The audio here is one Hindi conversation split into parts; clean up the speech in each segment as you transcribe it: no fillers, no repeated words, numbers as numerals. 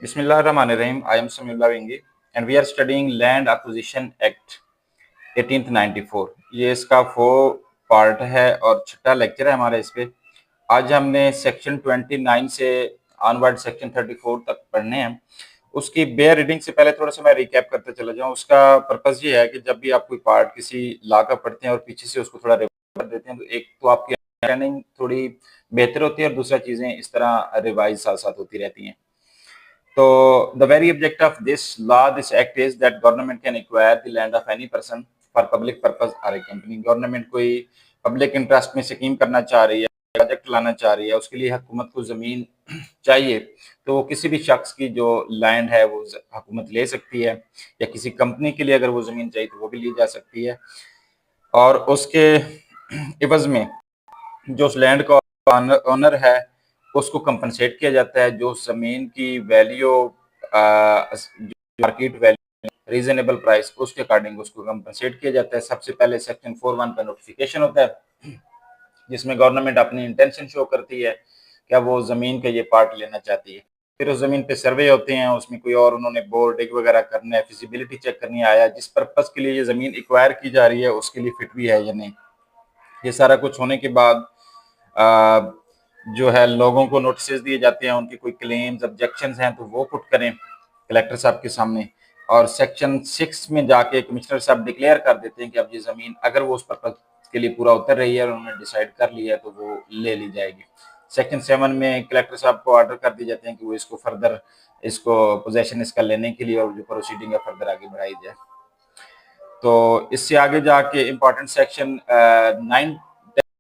Bismillahirrahmanirrahim. I am Samyullah Wingi and we are studying Land Acquisition Act 1894. ये इसका 4 पार्ट है और छठा लेक्चर है हमारा इस पे। आज हमने सेक्शन 29 से ऑनवर्ड सेक्शन 34 तक पढ़ने हैं। उसकी बेयर रीडिंग से पहले थोड़ा सा मैं रिकैप करते चला जाऊँ। उसका पर्पस ये है कि जब भी आप कोई पार्ट किसी लॉ का पढ़ते हैं और पीछे से उसको थोड़ा रिवाइज कर देते हैं तो एक तो आपकी अंडरस्टैंडिंग थोड़ी बेहतर होती है और दूसरा चीजें इस तरह रिवाइज साथ साथ होती रहती हैं। So the very object of this law, this act is that government can acquire the land of any person for public purpose or a company. Government कोई public interest में स्कीम करना चाह रही है, प्रोजेक्ट लाना चाह रही है, उसके लिए हुकूमत को जमीन चाहिए, तो वो किसी भी शख्स की जो लैंड है वो हुकूमत ले सकती है, या किसी कंपनी के लिए अगर वो जमीन चाहिए तो वो भी ली जा सकती है। और उसके इवज में जो उस लैंड का ऑनर है उसको कंपनसेट किया जाता है। जो जमीन की value market value reasonable price उसके अकॉर्डिंग उसको कंपनसेट किया जाता है। सबसे पहले सेक्शन 41 का नोटिफिकेशन होता है जिसमें गवर्नमेंट अपनी इंटेंशन शो करती है क्या वो जमीन का ये पार्ट लेना चाहती है। फिर उस जमीन पे सर्वे होते हैं, उसमें कोई और उन्होंने बोर डिग वगैरह करना है, फिजिबिलिटी चेक करनी आया जिस पर्पज के लिए ये जमीन एक्वायर की जा रही है उसके लिए फिट भी है या नहीं। ये सारा कुछ होने के बाद जो है लोगों को नोटिस दिए जाते हैं, उनके कोई क्लेम्स ऑब्जेक्शंस हैं तो वो पुट करें कलेक्टर साहब के सामने। और सेक्शन 6 में जाके कमिश्नर साहब डिक्लेयर कर देते हैं कि अब ये जमीन अगर वो उस पर्पज के लिए पूरा उतर रही है और उन्होंने डिसाइड कर लिया है तो वो ले ली जाएगी। सेक्शन 7 में कलेक्टर साहब को ऑर्डर कर दिए जाते हैं कि वो इसको फर्दर इसको पोजेशन इसका लेने के लिए और जो प्रोसीडिंग है फर्दर आगे बढ़ाई जाए। तो इससे आगे जाके इम्पोर्टेंट सेक्शन 9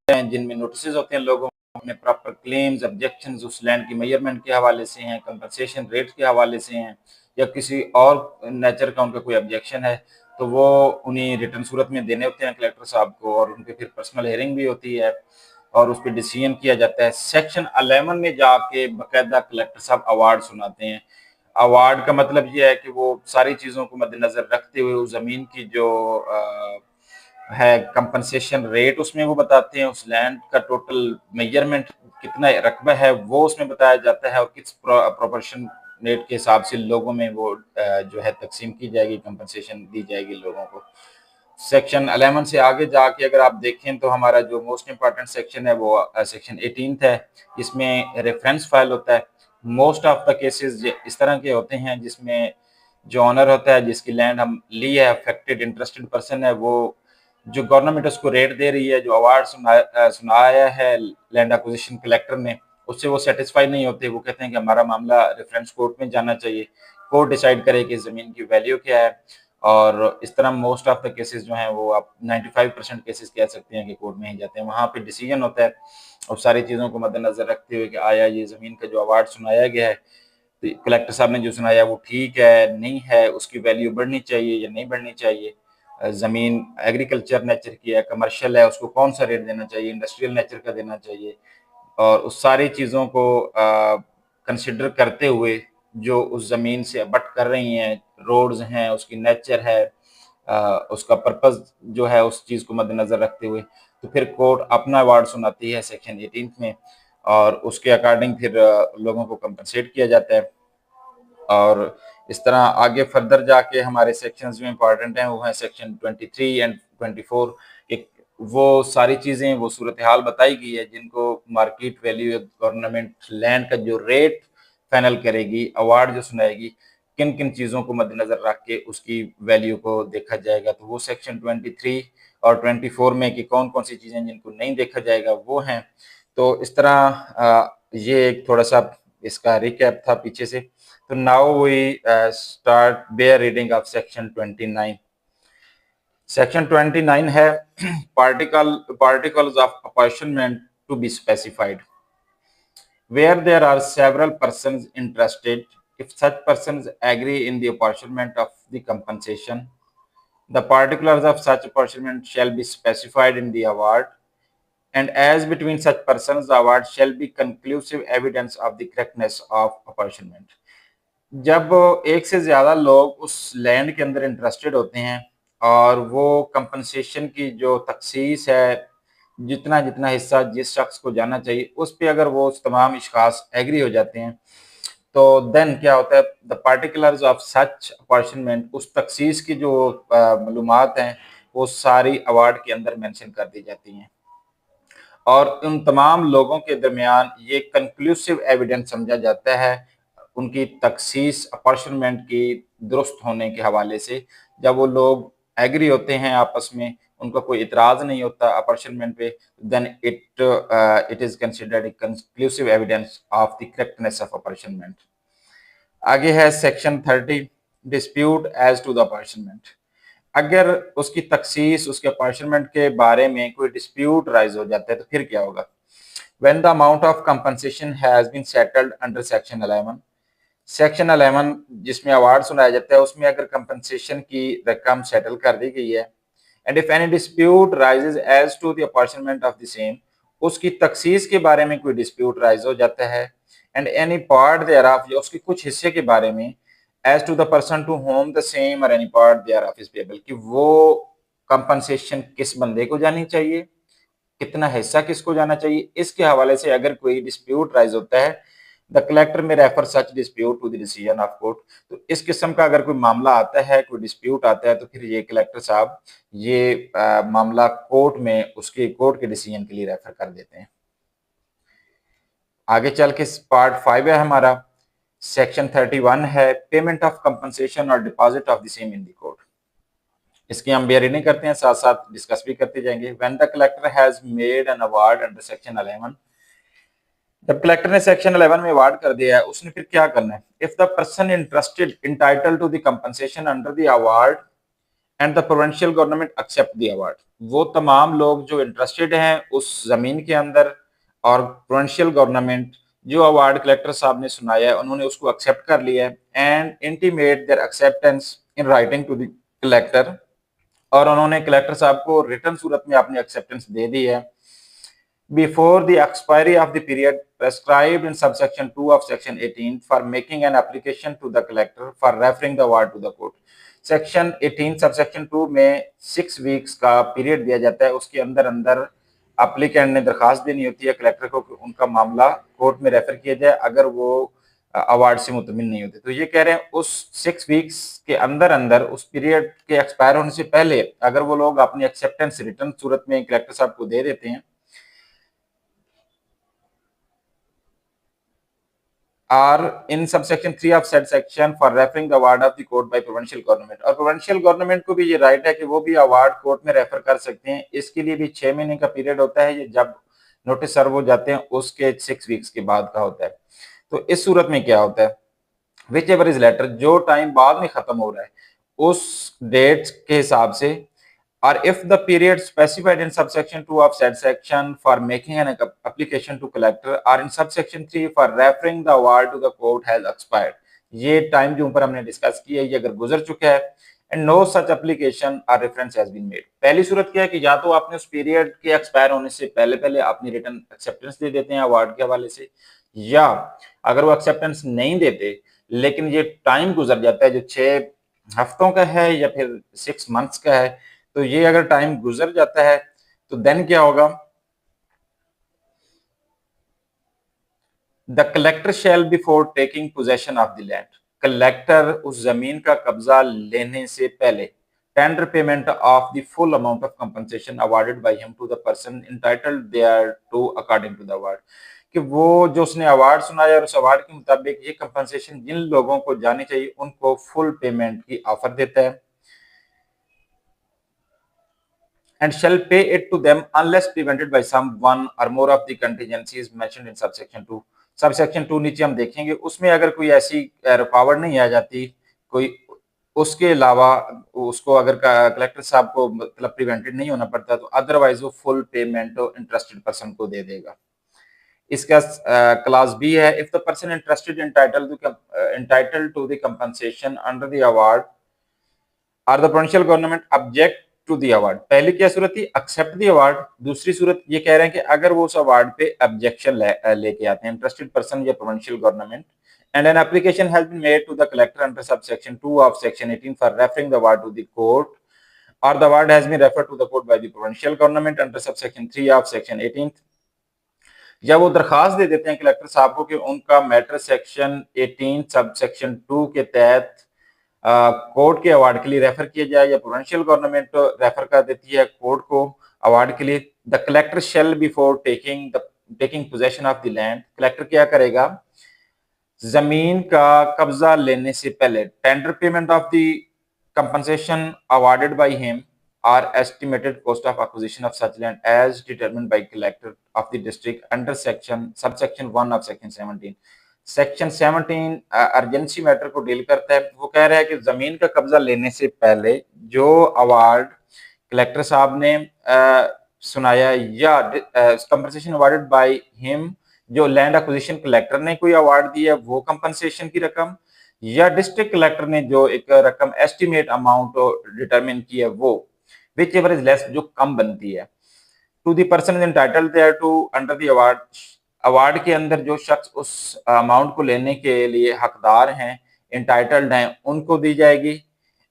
हैं जिनमें नोटिस होते हैं लोगों अपने प्रॉपर क्लेम्स ऑब्जेक्शंस उस लैंड की मेजरमेंट के हवाले से हैं, कंपनसेशन रेट के हवाले से हैं, या किसी और नेचर का उनका कोई ऑब्जेक्शन है तो वो उन्हें रिटर्न सूरत में देने होते हैं कलेक्टर साहब को, और उनके फिर पर्सनल हेयरिंग भी होती है और उस पर डिसीजन किया जाता है। सेक्शन 11 में जाके बाकायदा कलेक्टर साहब अवार्ड सुनाते हैं। अवार्ड का मतलब ये है कि वो सारी चीज़ों को मद्देनजर रखते हुए उस ज़मीन की जो है कंपनसेशन रेट उसमें वो बताते हैं, उस लैंड का टोटल मेजरमेंट कितना रकबा है वो उसमें बताया जाता है, और किस प्रोपोर्शन रेट के हिसाब से लोगों में वो जो है तकसीम की जाएगी, कंपनसेशन दी जाएगी लोगों को। सेक्शन 11 से आगे जाके अगर आप देखें तो हमारा जो मोस्ट इम्पॉर्टेंट सेक्शन है वो सेक्शन 18 है, जिसमें रेफरेंस फाइल होता है। मोस्ट ऑफ द केसेस इस तरह के होते हैं जिसमें जो ऑनर होता है जिसकी लैंड हम ली है, अफेक्टेड इंटरेस्टेड पर्सन है, वो जो गवर्नमेंट उसको रेट दे रही है, जो अवार्ड सुनाया है लैंड एक्विजिशन कलेक्टर ने, उससे वो सेटिस्फाई नहीं होते। वो कहते हैं कि हमारा मामला रेफरेंस कोर्ट में जाना चाहिए, कोर्ट डिसाइड करे कि ज़मीन की वैल्यू क्या है। और इस तरह मोस्ट ऑफ द केसेस जो हैं वो आप 95% केसेस कह सकते हैं कि कोर्ट में ही जाते हैं, वहाँ पे डिसीजन होता है। और सारी चीज़ों को मद्देनजर रखते हुए कि आया ये ज़मीन का जो अवार्ड सुनाया गया है तो कलेक्टर साहब ने जो सुनाया वो ठीक है नहीं है, उसकी वैल्यू बढ़नी चाहिए या नहीं बढ़नी चाहिए, ज़मीन एग्रीकल्चर नेचर की है, कमर्शियल है, उसको कौन सा रेट देना चाहिए, इंडस्ट्रियल नेचर का देना चाहिए। और उस सारी चीज़ों को कंसिडर करते हुए जो उस ज़मीन से अबट कर रही हैं, रोड्स हैं, उसकी नेचर है, उसका पर्पस जो है उस चीज़ को मद्देनज़र रखते हुए तो फिर कोर्ट अपना अवार्ड सुनाती है सेक्शन 18 में, और उसके अकॉर्डिंग फिर लोगों को कंपनसेट किया जाता है। और इस तरह आगे फर्दर जाके हमारे सेक्शंस जो इंपॉर्टेंट हैं वो हैं सेक्शन 23 एंड 24। एक वो सारी चीज़ें वो सूरत हाल बताई गई है जिनको मार्केट वैल्यू गवर्नमेंट लैंड का जो रेट फाइनल करेगी, अवार्ड जो सुनाएगी, किन किन चीज़ों को मद्देनजर रख के उसकी वैल्यू को देखा जाएगा। तो वो सेक्शन 23 और 24 में कि कौन कौन सी चीज़ें जिनको नहीं देखा जाएगा वो हैं। तो इस तरह ये एक थोड़ा सा इसका रिकैप था पीछे से। तो now we start bare reading of section 29। Section 29 है particles of apportionment to be specified where there are several persons interested. If such persons agree in the apportionment of the compensation, the particulars of such apportionment shall be specified in the award, and as between such persons the award shall be conclusive evidence of the correctness of apportionment. जब एक से ज्यादा लोग उस लैंड के अंदर इंटरेस्टेड होते हैं और वो कंपनसेशन की जो तखसीस है, जितना जितना हिस्सा जिस शख्स को जाना चाहिए उस पे अगर वो तमाम इशखास एग्री हो जाते हैं तो देन क्या होता है, द पार्टिकुलर्स ऑफ सच अपॉर्चुनमेंट, उस तखसीस की जो मालूमात हैं वो सारी अवार्ड के अंदर मेंशन कर दी जाती हैं और उन तमाम लोगों के दरमियान ये कंक्लूसिव एविडेंस समझा जाता है उनकी तखसीस अपॉर्चुनमेंट की दुरुस्त होने के हवाले से। जब वो लोग एग्री होते हैं आपस में, उनका कोई इतराज नहीं होता अपॉर्चुनमेंट पे, then it is considered conclusive evidence of the correctness of apportionment. आगे है section 30, dispute as to the apportionment. अगर उसकी तखसीस, उसके अपॉर्चुनमेंट के बारे में कोई डिस्प्यूट राइज हो जाता है तो फिर क्या होगा? When the amount of compensation has been settled under section 11, section 11 जिसमें अवार्ड सुनाया जाता है उसमें अगर कंपनसेशन की रकम सेटल कर दी गई है, and if any dispute arises as to the apportionment of the same, उसकी तखसीस के बारे में कोई डिस्प्यूट राइज हो जाता है, एंड एनी पार्ट देयरऑफ, या उसके कुछ हिस्से के बारे में, as to the person to whom the same और any part thereof is payable, कि वो कंपनसेशन किस बंदे को जानी चाहिए, कितना हिस्सा किसको जाना चाहिए, इसके हवाले से अगर कोई डिस्प्यूट राइज होता है, the collector may refer such dispute to the decision of court. तो इस किस्म का अगर कोई मामला आता है, कोई डिस्प्यूट आता है, तो फिर ये कलेक्टर साहब ये मामला कोर्ट में उसके कोर्ट के डिसीजन के लिए रेफर कर देते हैं। आगे चल के पार्ट 5 है हमारा, सेक्शन 31 है पेमेंट ऑफ कंपनसेशन और deposit of the same in the court. इसकी हम बेयरी नहीं करते हैं, साथ साथ डिस्कस भी करते जाएंगे। When the collector has made an award under section 11, जब कलेक्टर ने सेक्शन 11 में अवार्ड कर दिया है, उसने फिर क्या करना है? If the person interested entitle to the compensation under the award and the provincial government accept the award, वो तमाम लोग जो इंटरेस्टेड हैं उस जमीन के अंदर और प्रोविंशियल गवर्नमेंट जो अवार्ड कलेक्टर साहब ने सुनाया है उन्होंने उसको एक्सेप्ट कर लिया है, and intimate their acceptance in writing to the collector, और उन्होंने कलेक्टर साहब को रिटर्न सूरत में अपनी एक्सेप्टेंस दे दी है, before the expiry of the period prescribed in subsection 2 of section 18 for making an application to the collector for referring the award to the court। Section 18 subsection 2 में 6 वीक्स का पीरियड दिया जाता है, उसके अंदर अंदर एप्लीकेंट ने दरखास्त देनी होती है कलेक्टर को कि उनका मामला कोर्ट में रेफर किया जाए अगर वो अवार्ड से मुतमिन नहीं होते। तो ये कह रहे हैं उस 6 वीक्स के अंदर अंदर, उस पीरियड के एक्सपायर होने से पहले अगर वो लोग अपनी एक्सेप्टेंस रिटर्न सूरत में कलेक्टर साहब को दे देते हैं, are in subsection 3 of said section for referring the award of the court by provincial government। और provincial government को भी ये राइट है कि वो भी अवार्ड कोर्ट में रेफर कर सकते हैं। इसके लिए भी 6 महीने का पीरियड होता है, ये जब नोटिस सर्व हो जाते हैं उसके 6 वीक्स के बाद का होता है। तो इस सूरत में क्या होता है, विच एवर इज लेटर, जो टाइम बाद में खत्म हो रहा है उस डेट के हिसाब से, or if the period specified in subsection 2 of said section for making an application to collector or in subsection 3 for referring the award to the court has expired, ये टाइम जो ऊपर हमने डिस्कस किया है ये अगर गुजर चुका है, एंड नो सच एप्लीकेशन और रेफरेंस हैज बीन मेड। पहली सूरत क्या है कि या तो आपने उस पीरियड के एक्सपायर होने से पहले पहले अपनी रिटर्न एक्सेप्टेंस दे देते हैं अवार्ड के हवाले से, या अगर वो एक्सेप्टेंस नहीं देते लेकिन ये टाइम गुजर जाता है जो 6 हफ्तों का है या फिर 6 मंथ्स का है, तो ये अगर टाइम गुजर जाता है तो देन क्या होगा, the collector shall before taking possession of the land, collector उस जमीन का कब्जा लेने से पहले tender payment of the full amount of compensation awarded by him to the person entitled thereto according to the award, कि वो जो उसने अवार्ड सुनाया और उस अवार्ड के मुताबिक ये कंपनसेशन जिन लोगों को जानी चाहिए उनको फुल पेमेंट की ऑफर देता है, and shall pay it to them unless prevented by some one or more of the contingencies mentioned in subsection 2। Subsection 2 नीचे हम देखेंगे, उसमें अगर कोई ऐसी रुकावट नहीं आ जाती, कोई उसके अलावा उसको अगर कलेक्टर साहब को मतलब प्रिवेंटेड नहीं होना पड़ता तो अदरवाइज वो फुल पेमेंट इंटरेस्टेड पर्सन को दे देगा। इसका क्लास बी है, if the person interested entitled to the compensation under the award or the provincial government object to the award, पहली क्या सूरत थी, एक्सेप्ट दी अवार्ड, दूसरी सूरत ये कह रहे हैं कि अगर वो उस अवार्ड पे ऑब्जेक्शन लेके आते हैं इंटरेस्टेड पर्सन या provincial government, and an application has been made to the collector under subsection 2 of section 18 for referring the award to the court, or the award has been referred to the court by the provincial government under subsection 3 of section 18, या वो दरखास्त दे देते हैं कलेक्टर साहब को कि उनका मैटर सेक्शन 18 सब सेक्शन 2 के तहत कोर्ट के अवार्ड के लिए रेफर किया जाए, या प्रोविंशियल गवर्नमेंट रेफर कर देती है कोर्ट को अवार्ड के लिए। The collector shall before taking possession of the land, collector क्या करेगा, जमीन का कब्जा लेने से पहले tender payment of the compensation awarded by him or estimated cost of acquisition of such land as determined by collector of the district under subsection 1 of section 17। Section 17 urgency matter को डील करता है। वो कह रहा है कि जमीन का कब्जा लेने से पहले जो अवार्ड कलेक्टर साहब ने सुनाया या कंपनसेशन अवार्डेड बाय हिम, जो लैंड एक्विजिशन कलेक्टर ने कोई अवार्ड दिया वो कंपनसेशन की रकम, या डिस्ट्रिक्ट कलेक्टर ने जो एक रकम एस्टिमेट अमाउंट डिटरमिन की है वो, विच एवर इज लेस, जो कम बनती है, to the person entitled thereto under the award, award के अंदर जो शख्स उस अमाउंट को लेने के लिए हकदार हैं, एंटाइटल्ड हैं, उनको दी जाएगी।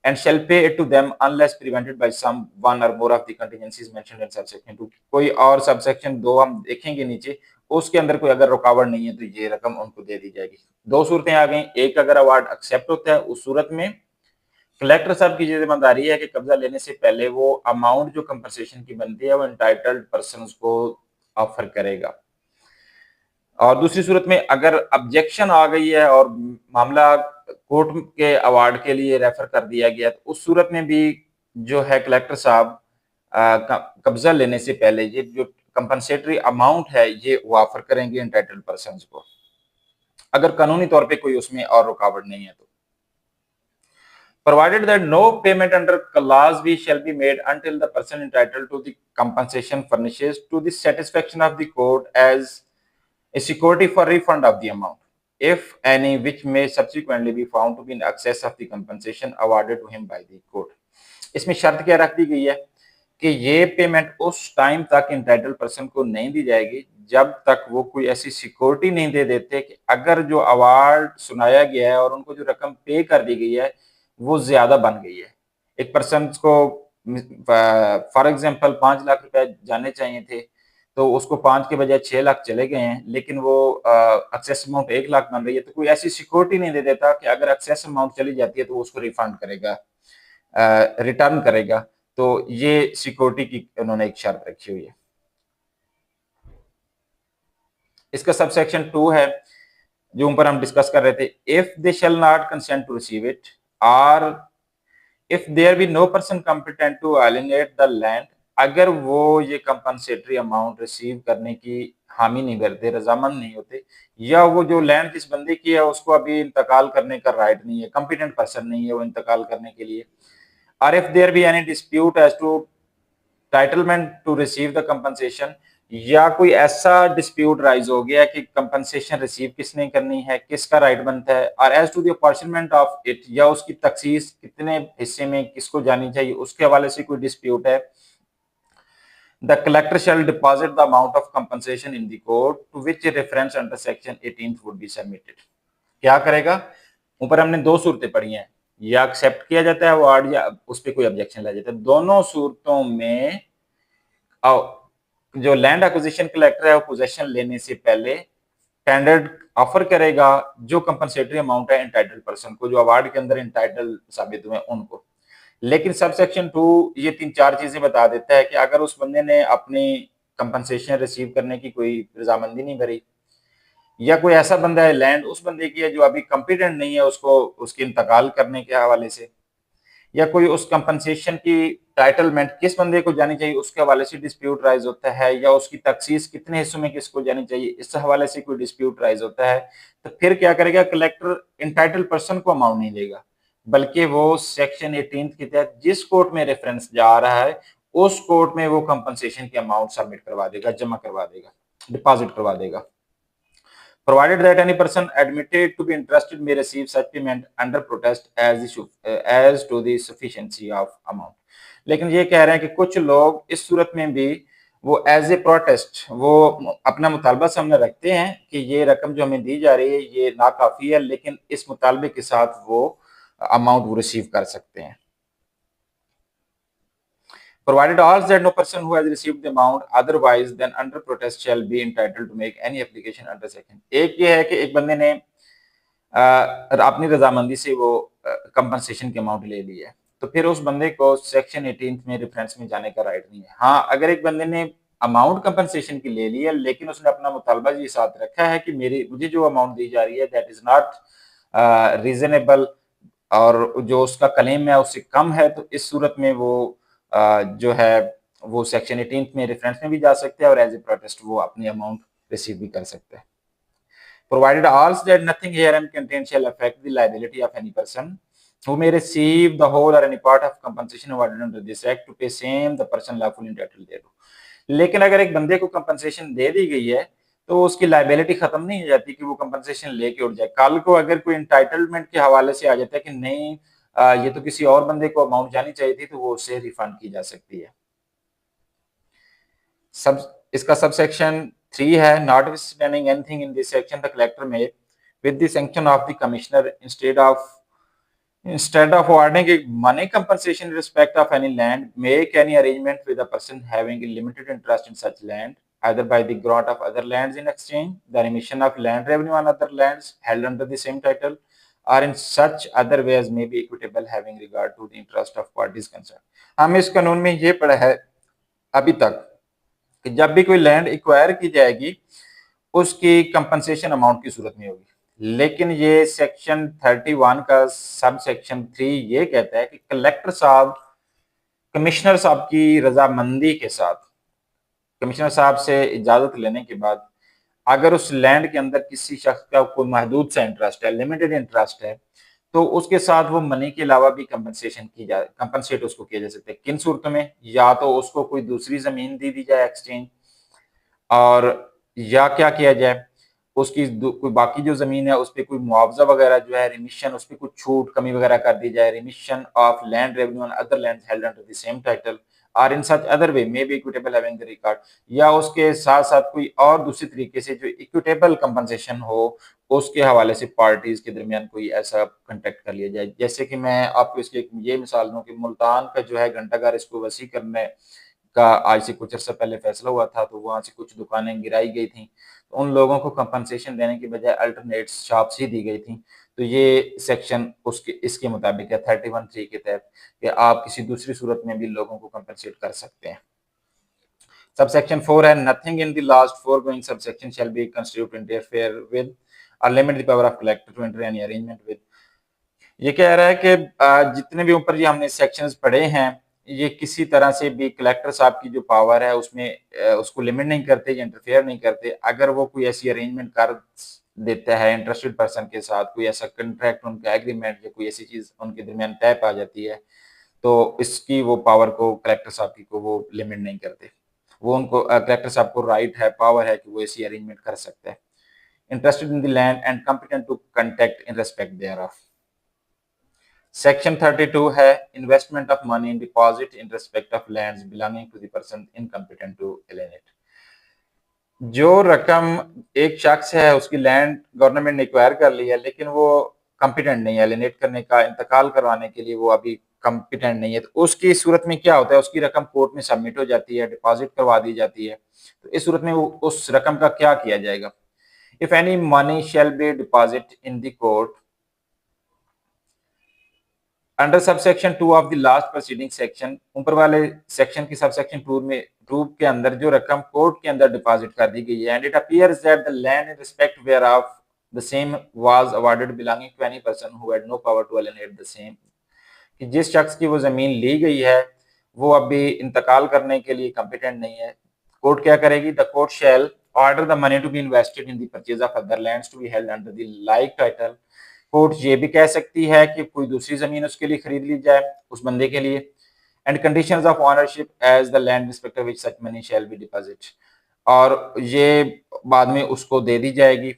And shall pay it to them unless prevented by some one or more of the contingencies mentioned in subsection 2। कोई और सबसेक्शन 2 हम देखेंगे नीचे, उसके अंदर कोई अगर रुकावट नहीं है तो ये रकम उनको दे दी जाएगी। दो सूरतें आ गई, एक अगर अवार्ड एक्सेप्ट होता है उस सूरत में कलेक्टर साहब की जिम्मेदारी है कि कब्जा लेने से पहले वो अमाउंट जो कंपनसेशन की बनती है वो एंटाइटल्ड पर्सन को ऑफर करेगा। और दूसरी सूरत में अगर ऑब्जेक्शन आ गई है और मामला कोर्ट के अवार्ड के लिए रेफर कर दिया गया तो उस सूरत में भी जो है कलेक्टर साहब कब्जा लेने से पहले ये जो कंपनसेटरी अमाउंट है ये वो ऑफर करेंगे एंटाइटल्ड पर्सन को, अगर कानूनी तौर पे कोई उसमें और रुकावट नहीं है तो। Provided that no payment under clause B shall be made until the person entitled to the compensation furnishes to the satisfaction of the court as a security for refund of the amount, if any, which may subsequently be found to be in excess of the compensation awarded to him by the court। इसमें शर्त क्या रख दी गई है कि ये पेमेंट उस टाइम तक इंटाइटल पर्सन को नहीं दी जाएगी जब तक वो कोई ऐसी सिक्योरिटी नहीं दे देते कि अगर जो अवार्ड सुनाया गया है और उनको जो रकम पे कर दी गई है वो ज्यादा बन गई है। एक पर्सन को फॉर एग्जांपल 5 लाख रुपए जाने चाहिए थे तो उसको 5 के बजाय 6 लाख चले गए हैं, लेकिन वो एक्सेस अमाउंट 1 लाख बन रही है, तो कोई ऐसी सिक्योरिटी नहीं दे देता कि अगर एक्सेस अमाउंट चली जाती है तो उसको रिफंड करेगा, रिटर्न करेगा। तो ये सिक्योरिटी की उन्होंने एक शर्त रखी हुई है। इसका सबसेक्शन 2 है जो ऊपर हम डिस्कस कर रहे थे, if they shall not consent to receive it or if there be no person competent to alienate the land, अगर वो ये कंपनसेटरी अमाउंट रिसीव करने की हामी नहीं भरते, रजामंद नहीं होते, या वो जो लैंड जिस बंदे की है उसको अभी इंतकाल करने का राइट नहीं है, कॉम्पिटेंट पर्सन नहीं है वो इंतकाल करने के लिए, or if there be any dispute as to entitlement to receive the compensation, या कोई ऐसा डिस्प्यूट राइज हो गया कि कंपनसेशन रिसीव किसने करनी है, किसका राइट बनता है, or as to the apportionment of it, या उसकी तखसीस कितने हिस्से में किसको जानी चाहिए उसके हवाले से कोई डिस्प्यूट है, the collector shall deposit the amount of compensation in the court to which reference under section 18 would be submitted. क्या करेगा, ऊपर हमने दो सूरतें पढ़ी हैं, या एक्सेप्ट किया जाता है अवार्ड या उस पर कोई ऑब्जेक्शन ला जाता है। दोनों सूरतों में जो लैंड एक्विजिशन कलेक्टर है वो पोजेशन लेने से पहले टेंडर्ड ऑफर करेगा जो कंपनसेटरी अमाउंट है एंटाइटल्ड पर्सन को, जो अवार्ड के अंदर एंटाइटल साबित हुए उनको। लेकिन सबसेक्शन 2 ये 3-4 चीजें बता देता है कि अगर उस बंदे ने अपनी कंपनसेशन रिसीव करने की कोई रजामंदी नहीं भरी, या कोई ऐसा बंदा है लैंड उस बंदे की है जो अभी कॉम्पिटेंट नहीं है उसको उसकी इंतकाल करने के हवाले से, या कोई उस कंपनसेशन की टाइटलमेंट किस बंदे को जानी चाहिए उसके हवाले से डिस्प्यूट राइज होता है, या उसकी तखसीस कितने हिस्सों में किसको जानी चाहिए इस हवाले से कोई डिस्प्यूट राइज होता है, तो फिर क्या करेगा कलेक्टर इंटाइटल पर्सन को अमाउंट नहीं देगा, बल्कि वो सेक्शन 18 के तहत जिस कोर्ट में रेफरेंस जा रहा है उस कोर्ट में वो कंपनसेशन की अमाउंट सबमिट करवा देगा, जमा करवा देगा, डिपॉजिट करवा देगा। Provided that any person admitted to be interested may receive such payment under protest as to the sufficiency of amount। लेकिन ये कह रहे हैं कि कुछ लोग इस सूरत में भी वो एज ए प्रोटेस्ट वो अपना मुतालबा सामने रखते हैं कि ये रकम जो हमें दी जा रही है ये नाकाफी है, लेकिन इस मुतालबे के साथ वो अमाउंट वो रिसीव कर सकते हैं। provided all that no person who has received the amount otherwise than under protest shall be entitled to make any application under section। एक ये है कि एक बंदे ने अपनी रजामंदी से वो कंपनसेशन की अमाउंट ले ली है, तो फिर उस बंदे को सेक्शन 18 में रेफरेंस में जाने का राइट नहीं है। हाँ, अगर एक बंदे ने अमाउंट कंपनसेशन की ले ली है लेकिन उसने अपना मुतालबा ये साथ रखा है कि मेरी मुझे जो अमाउंट दी जा रही है दैट इज नॉट रीजनेबल और जो उसका क्लेम है उससे कम है, तो इस सूरत में वो जो है वो सेक्शन 18 में रेफरेंस में भी जा सकते हैं और एज ए प्रोटेस्ट वो अपनी अमाउंट रिसीव भी कर सकते हैं। Provided also that nothing herein contained shall affect the liability of any person who may receive the whole or any part of compensation awarded under this act to pay same the person lawfully entitled thereto। लेकिन अगर एक बंदे को कंपनसेशन दे दी गई है तो उसकी लाइबिलिटी खत्म नहीं हो जाती कि वो कंपनसेशन लेके उठ जाए। कल को अगर कोई इंटाइटलमेंट के हवाले से आ जाता है कि नहीं ये तो किसी और बंदे को अमाउंट जानी चाहिए थी, तो वो उससे रिफंड की जा सकती है। इसका सबसेक्शन 3 है, notwithstanding anything in this section the collector may with the sanction of the commissioner instead of awarding a money compensation in respect of any land make any arrangement with a person having a limited interest in such land either by the grant of other lands in exchange, the remission of land revenue on other lands held under the same title, or in such other way as may be equitable having regard to the interest of parties concerned। हम इस कानून में ये पढ़ा है अभी तक कि जब भी कोई लैंड एक्वायर की जाएगी उसकी कंपनसेशन अमाउंट की सूरत में होगी, लेकिन ये सेक्शन 31 का सब सेक्शन 3 ये कहता है कि कलेक्टर साहब कमिश्नर साहब की रजामंदी के साथ, कमिश्नर साहब से इजाजत लेने के बाद अगर उस लैंड के अंदर किसी शख्स का कोई महदूद सा इंटरेस्ट है, लिमिटेड इंटरेस्ट है, तो उसके साथ वो मनी के अलावा भी कंपनसेट उसको किया जा सकता है। किन सूरतों में? या तो उसको कोई दूसरी जमीन दे दी जाए एक्सचेंज, और या क्या किया जाए उसकी कोई बाकी जो जमीन है उस पर कोई मुआवजा वगैरह जो है रिमिशन, उस पर कुछ छूट कमी वगैरह कर दी जाए, remission of land revenue on other land held under the same title or in such other way may be equitable having the record, या उसके साथ साथ कोई और दूसरी तरीके से जो इक्विटेबल कंपनसेशन हो उसके हवाले से पार्टीज के दरमियान कोई ऐसा कंटेक्ट कर लिया जाए। जैसे कि मैं आपको इसकी ये मिसाल दूं कि मुल्तान का जो है घंटाघर इसको वसी करने का आज से कुछ अर्सा पहले फैसला हुआ था, तो वहां से कुछ दुकानें गिराई गई थी, तो उन लोगों को कंपनसेशन देने की बजाय अल्टरनेट शॉप्स ही दी गई थी। तो ये सेक्शन उसके इसके मुताबिक है 31(3) के तहत कि आप किसी दूसरी सूरत में भी लोगों को कंपनसेट कर सकते हैं। सबसेक्शन 4 है, nothing in the last foregoing subsection shall be constitute interfere with or limit the power of collector to enter any arrangement with. ये कह रहा है कि जितने भी ऊपर ये हमने सेक्शंस पढ़े हैं ये किसी तरह से भी कलेक्टर साहब की जो पावर है उसमें उसको लिमिट नहीं करते या इंटरफेयर नहीं करते। अगर वो कोई ऐसी अरेंजमेंट कर देता है इंटरेस्टेड पर्सन के साथ, कोई ऐसा कॉन्ट्रैक्ट उनका एग्रीमेंट या कोई ऐसी चीज उनके दरमियान तय पा जाती है, तो इसकी वो पावर को कलेक्टर साहब की को वो लिमिट नहीं करते। वो उनको कलेक्टर साहब को राइट है, पावर है कि वो ऐसी अरेंजमेंट कर सकते हैं। Interested in the land and competent to contract in respect thereof. Section 32 है, investment of money in deposit in respect of lands belonging to the person incompetent to alienate. जो रकम एक शख्स है उसकी लैंड गवर्नमेंट ने एक्वायर कर ली है लेकिन वो कॉम्पिटेंट नहीं है एलिनेट करने का, इंतकाल करवाने के लिए वो अभी कॉम्पिटेंट नहीं है, तो उसकी सूरत में क्या होता है, उसकी रकम कोर्ट में सबमिट हो जाती है, डिपॉजिट करवा दी जाती है। तो इस सूरत में उस रकम का क्या किया जाएगा? If any money shall be deposit in the court under subsection 2 of the last proceeding section, ऊपर वाले सेक्शन की सबसेक्शन 2 के अंदर जो रकम कोर्ट के अंदर डिपॉजिट कर दी गई है, and it appears that the land in respect whereof the same was awarded belonging to any person who had no power to alienate the same, कि जिस शख्स की वो जमीन ली गई है वो अभी इंतकाल करने के लिए कॉम्पिटेंट नहीं है। कोर्ट क्या करेगी? The court shall order the money to be invested in the purchase of other lands to be held under the like title. Court ये भी कह सकती है कि कोई दूसरी जमीन उसके लिए खरीद ली जाए उस बंदे के लिए, and conditions of ownership as the land respect of which such money shall be deposit, और ये बाद में उसको दे दी जाएगी।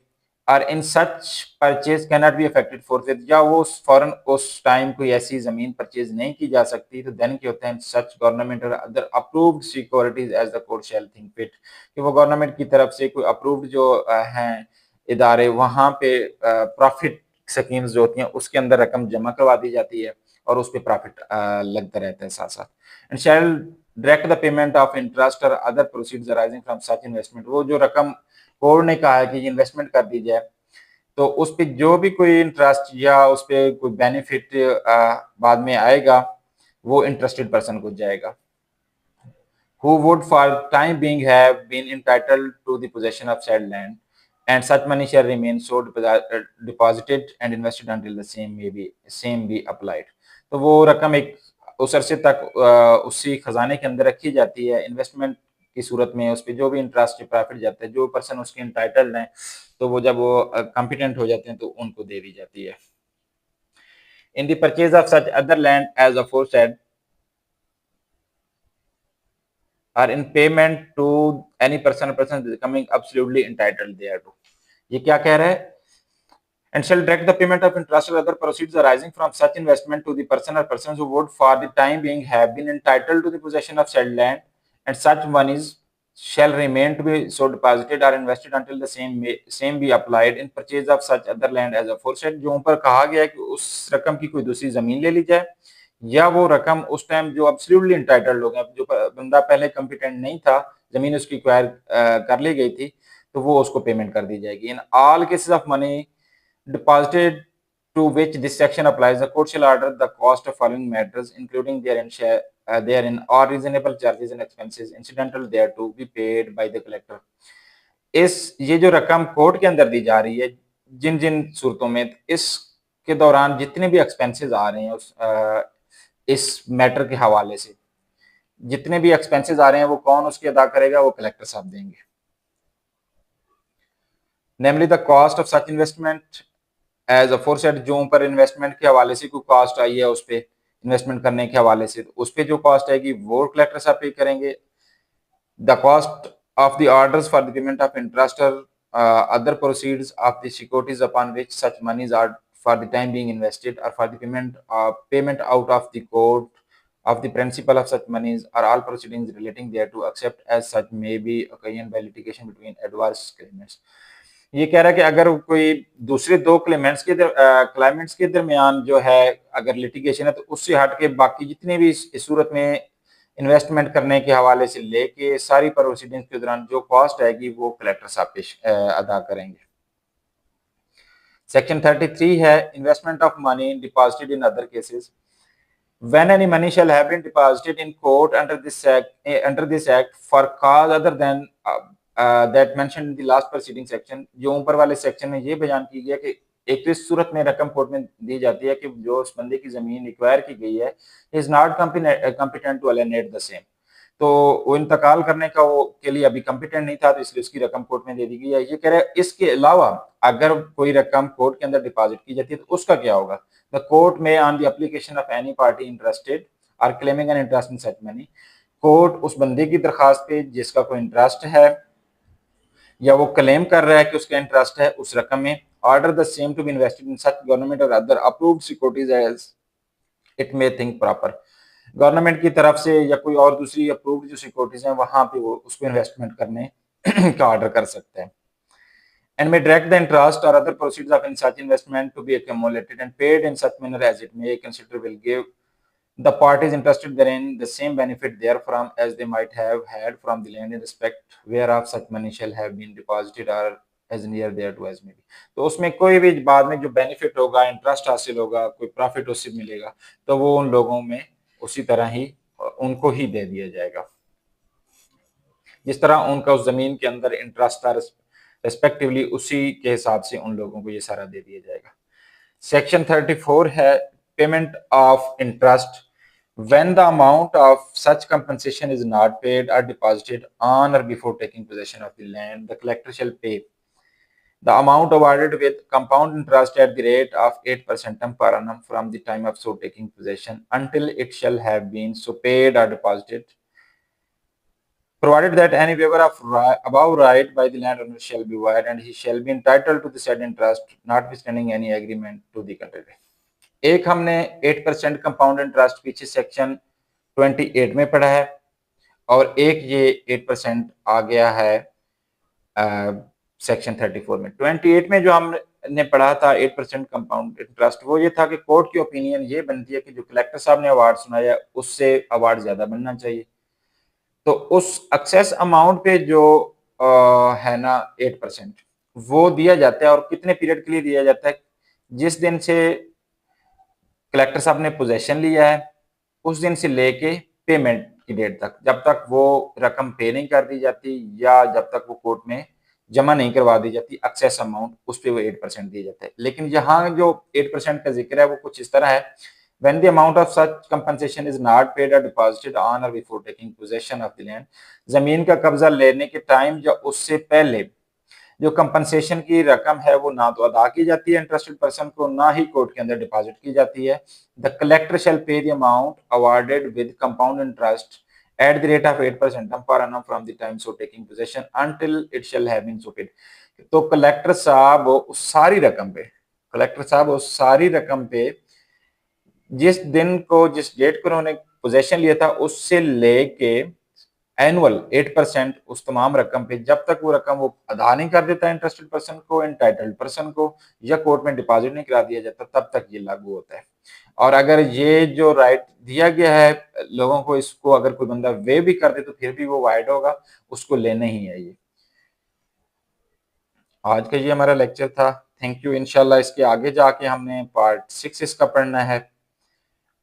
और in such purchase can not be affected forfeit, या वो फौरन उस टाइम कोई ऐसी जमीन परचेज नहीं की जा सकती, तो देन क्या होता है, सच गवर्नमेंट और other approved securities as the court shall think fit, कि वो गवर्नमेंट की तरफ से कोई अप्रूव्ड जो हैं इदारे वहां पे प्रॉफिट स्कीम्स जो होती हैं उसके अंदर रकम जमा करवा दी जाती है और उस पर प्रॉफिट लगता रहता है साथ साथ। And shall direct the payment of interest or other proceeds arising from such investment, वो जो रकम कोर्ट ने कहा है कि इन्वेस्टमेंट कर दी जाए, तो उस पे जो भी कोई इंटरेस्ट या उस पे कोई बेनिफिट बाद में आएगा वो इंटरेस्टेड पर्सन को जाएगा, who would for time being have been entitled to the possession of said land, and such money shall remain so deposited and invested until the same be applied। तो वो रकम एक उस अरसे तक उसी खजाने के अंदर रखी जाती है इन्वेस्टमेंट की सूरत में, उस पर जो भी इंटरेस्ट प्रॉफिट जाता है, जो पर्सन उसके इंटाइटल्ड हैं, तो वो जब वो कॉम्पिटेंट हो जाते हैं तो उनको दे दी जाती है। In the purchase of such other land as aforesaid are in payment to any person becoming absolutely entitled thereto। ये क्या कह रहा है? And shall direct the payment of interest or other proceeds arising from such investment to the person or persons who would for the time being have been entitled to the possession of said land, and such monies shall remain to be so deposited or invested until the same be applied in purchase of such other land as aforesaid। जो ऊपर कहा गया है कि उस रकम की कोई दूसरी जमीन ले ली जाए, या वो रकम उस टाइम जो एब्सोल्युटली इंटाइटल्ड हो गया, जो बंदा पहले कॉम्पिटेंट नहीं था, जमीन उसकी एक्वायर कर ली गई थी, तो वो उसको पेमेंट कर दी जाएगी। In all cases of money deposited to which this section applies, the court shall order the cost of following matters, including therein or reasonable charges and expenses incidental thereto be paid by the collector। इस ये जो रकम कोर्ट के अंदर दी जा रही है, जिन जिन सूरतों में, इसके दौरान जितने भी एक्सपेंसेस आ रहे हैं इस मैटर के हवाले से, जितने भी एक्सपेंसेस आ रहे हैं वो कौन उसकी अदा करेगा? वो कलेक्टर साहब देंगे। Namely the cost of such investment as aforesaid, जो ऊपर इन्वेस्टमेंट के हवाले से कोई कॉस्ट आई है, उस पे इन्वेस्टमेंट करने के हवाले से, तो उस पे जो कॉस्ट आएगी वो कलेक्टर साहब पे करेंगे। The cost of the orders for the payment of interest or other proceeds of the securities upon which such moneys are for the time being invested or for the payment out of the court of the principal of such monies or all proceedings relating thereto except as such may be occasioned by litigation between adverse claimants। ये कह रहा है कि अगर कोई दूसरे दो क्लाइमेंट्स के दरमियान जो है अगर लिटिगेशन है, तो उससे हट के बाकी जितने भी इस सूरत में इन्वेस्टमेंट करने के हवाले से लेके सारी प्रोसीडिंग्स के दौरान जो कॉस्ट आएगी वो कलेक्टर साहब पेश अदा करेंगे। सेक्शन 33 है investment of money deposited in other cases. When any money shall have been deposited in court under this act for cause other than that mentioned in the last preceding section, जो ऊपर वाले सेक्शन में ये बयान की गया कि एक इस सूरत में रकम कोर्ट में दी जाती है कि जो उस बंदे की जमीन एक्वायर की गई है is not competent to alienate the same, तो वो इंतकाल करने का वो के लिए अभी कॉम्पिटेंट नहीं था, तो इसलिए उसकी रकम कोर्ट में दे दी गई है। ये कह रहे हैं इसके अलावा अगर कोई रकम कोर्ट के अंदर डिपॉजिट की जाती है तो उसका क्या होगा? The court may on the application of any party interested or claiming an interest in such money, court उस बंदे की दरखास्त पे जिसका कोई इंटरेस्ट है या वो क्लेम कर रहा है कि उसका इंटरेस्ट है उस रकम में, order the same to be invested in such government और other approved securities as it may think proper. Government की तरफ से या कोई और दूसरी अप्रूव्ड जो सिक्योरिटीज हैं वहां पे वो उसको इन्वेस्टमेंट करने का ऑर्डर कर सकता है। And may direct the interest or other proceeds of in such investment to be accumulated and paid in such manner as it may consider will give the parties interested therein the same benefit therefrom as they might have had from the land in respect whereof such money shall have been deposited or as near thereto as may be। तो उसमें कोई भी बाद में जो बेनिफिट होगा, इंटरेस्ट हासिल होगा, कोई प्रॉफिट उससे मिलेगा, तो वो उन लोगों में उसी तरह ही उनको ही दे दिया जाएगा जिस तरह उनका उस जमीन के अंदर इंटरेस्ट था, रेस्पेक्टिवली उसी के हिसाब से उन लोगों को ये सारा दे दिया जाएगा। सेक्शन 34 है payment of interest. When the amount of such compensation is not paid or deposited on or before taking possession of the land, the collector shall pay the amount awarded with compound interest at the rate of 8% per annum from the time of so taking possession until it shall have been so paid or deposited, provided that any waiver of above right by the landowner shall be void and he shall be entitled to the said interest notwithstanding any agreement to the contrary। एक हमने 8% कंपाउंड इंटरेस्ट पीछे सेक्शन 28 में पढ़ा है और एक ये 8% आ गया है सेक्शन 34 में। 28 में जो हमने पढ़ा था 8% कंपाउंड इंटरेस्ट, वो ये था कि कोर्ट की ओपिनियन ये बनती है कि जो कलेक्टर साहब ने अवार्ड सुनाया उससे अवार्ड ज्यादा बनना चाहिए, तो उस एक्सेस अमाउंट पे जो है ना 8% वो दिया जाता है, और कितने पीरियड के लिए दिया जाता है? जिस दिन से कलेक्टर साहब ने पोजेशन लिया है उस दिन से लेके पेमेंट की डेट तक, जब तक वो रकम पे नहीं कर दी जाती या जब तक वो कोर्ट में जमा नहीं करवा दी जाती एक्सेस अमाउंट, उस पर वो 8% दिया जाता है। लेकिन यहाँ जो 8% का जिक्र है वो कुछ इस तरह है, when the amount of such compensation is not paid or deposited on or before taking possession of the land, जमीन का कब्जा लेने के टाइम या उससे पहले जो कंपनसेशन की रकम है वो ना तो अदा की जाती है इंटरेस्टेड पर्सन को, ना ही कोर्ट के अंदर डिपॉजिट की जाती है। द कलेक्टर शैल पे the amount awarded with compound interest at the rate of 8% per annum from the time so taking possession until it shall have been so paid। तो कलेक्टर साहब उस सारी रकम पे, कलेक्टर साहब उस सारी रकम पे जिस दिन को, जिस डेट को उन्होंने पोजेशन लिया था उससे लेके एनुअल 8% उस तमाम रकम पे, जब तक वो रकम वो अदा नहीं कर देता इंटरेस्टेड पर्सन को, एंटाइटल्ड पर्सन को, या कोर्ट में डिपॉजिट नहीं करा दिया जाता, तब तक ये लागू होता है। और अगर ये जो राइट दिया गया है लोगों को, इसको अगर कोई बंदा वे भी कर दे तो फिर भी वो वाइड होगा, उसको लेना ही है। ये आज का ये हमारा लेक्चर था। Thank you. इंशाल्लाह इसके आगे जाके हमने पार्ट 6 इसका पढ़ना है,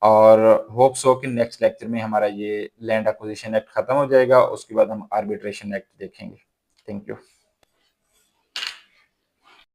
और होप सो कि नेक्स्ट लेक्चर में हमारा ये लैंड एक्विजिशन एक्ट खत्म हो जाएगा, उसके बाद हम आर्बिट्रेशन एक्ट देखेंगे। Thank you.